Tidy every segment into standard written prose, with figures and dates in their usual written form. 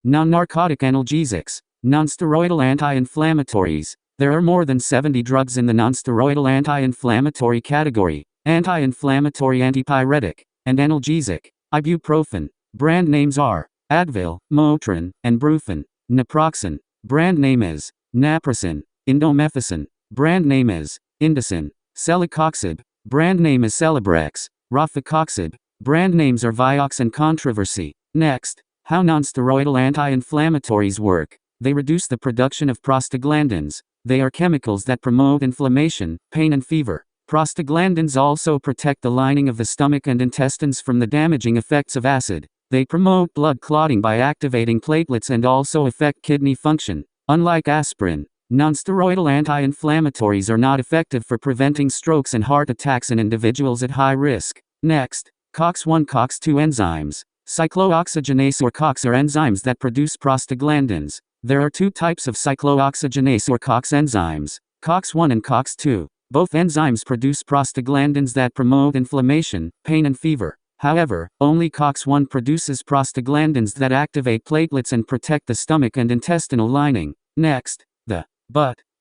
Non-narcotic analgesics. Non-steroidal anti-inflammatories. There are more than 70 drugs in the non-steroidal anti-inflammatory category: anti-inflammatory, antipyretic, and analgesic. Ibuprofen. Brand names are Advil, Motrin, and Brufen. Naproxen. Brand name is Naproxen. Indomethacin. Brand name is Indocin. Celecoxib. Brand name is Celebrex. Rofecoxib. Brand names are Vioxx and Controversy. Next, how non-steroidal anti-inflammatories work. They reduce the production of prostaglandins. They are chemicals that promote inflammation, pain and fever. Prostaglandins also protect the lining of the stomach and intestines from the damaging effects of acid. They promote blood clotting by activating platelets and also affect kidney function. Unlike aspirin, non-steroidal anti-inflammatories are not effective for preventing strokes and heart attacks in individuals at high risk. Next, COX-1, COX-2 enzymes. Cyclooxygenase or COX are enzymes that produce prostaglandins. There are two types of cyclooxygenase or COX enzymes, COX-1 and COX-2. Both enzymes produce prostaglandins that promote inflammation, pain and fever. However, only COX-1 produces prostaglandins that activate platelets and protect the stomach and intestinal lining. Next,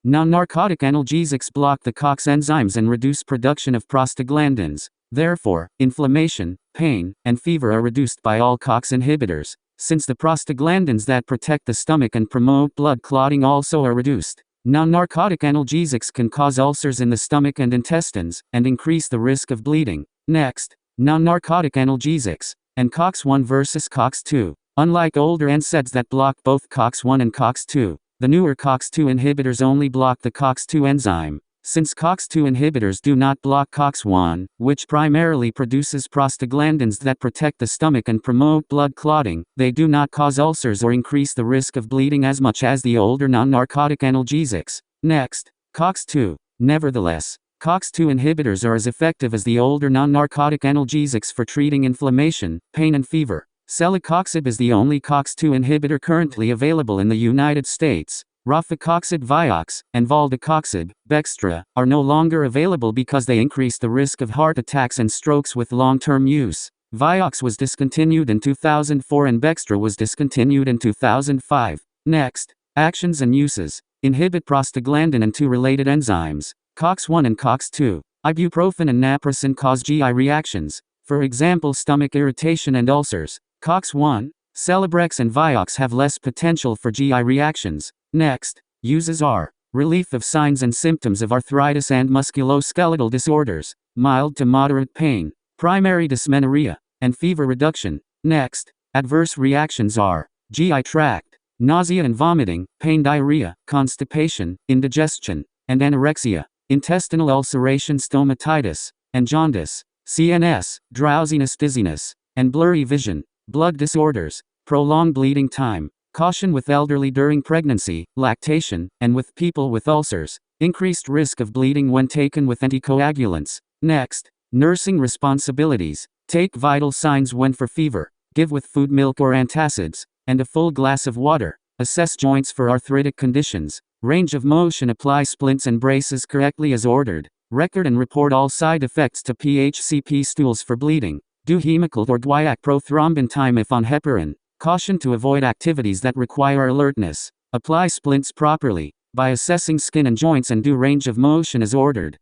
non-narcotic analgesics block the COX enzymes and reduce production of prostaglandins. Therefore, inflammation, pain, and fever are reduced by all COX inhibitors, since the prostaglandins that protect the stomach and promote blood clotting also are reduced. Non-narcotic analgesics can cause ulcers in the stomach and intestines, and increase the risk of bleeding. Next, non-narcotic analgesics, and COX-1 versus COX-2. Unlike older NSAIDs that block both COX-1 and COX-2, the newer COX-2 inhibitors only block the COX-2 enzyme. Since COX-2 inhibitors do not block COX-1, which primarily produces prostaglandins that protect the stomach and promote blood clotting, they do not cause ulcers or increase the risk of bleeding as much as the older non-narcotic analgesics. Next, COX-2. Nevertheless, COX-2 inhibitors are as effective as the older non-narcotic analgesics for treating inflammation, pain and fever. Celecoxib is the only COX-2 inhibitor currently available in the United States. Rofecoxib, Vioxx, and Valdecoxib, Bextra, are no longer available because they increase the risk of heart attacks and strokes with long-term use. Vioxx was discontinued in 2004 and Bextra was discontinued in 2005. Next, actions and uses. Inhibit prostaglandin and two related enzymes, COX-1 and COX-2. Ibuprofen and naproxen cause GI reactions, for example stomach irritation and ulcers. COX-1, Celebrex and Vioxx have less potential for GI reactions. Next, uses are relief of signs and symptoms of arthritis and musculoskeletal disorders, mild to moderate pain, primary dysmenorrhea, and fever reduction. Next, adverse reactions are GI tract, nausea and vomiting, pain, diarrhea, constipation, indigestion, and anorexia, intestinal ulceration, stomatitis, and jaundice, CNS, drowsiness, dizziness, and blurry vision, blood disorders, prolonged bleeding time. Caution with elderly during pregnancy, lactation, and with people with ulcers. Increased risk of bleeding when taken with anticoagulants. Next, nursing responsibilities. Take vital signs when for fever. Give with food, milk or antacids, and a full glass of water. Assess joints for arthritic conditions. Range of motion. Apply splints and braces correctly as ordered. Record and report all side effects to PHCP stools for bleeding. Do Hemocolt or guaiac prothrombin time if on heparin. Caution to avoid activities that require alertness. Apply splints properly by assessing skin and joints and do range of motion as ordered.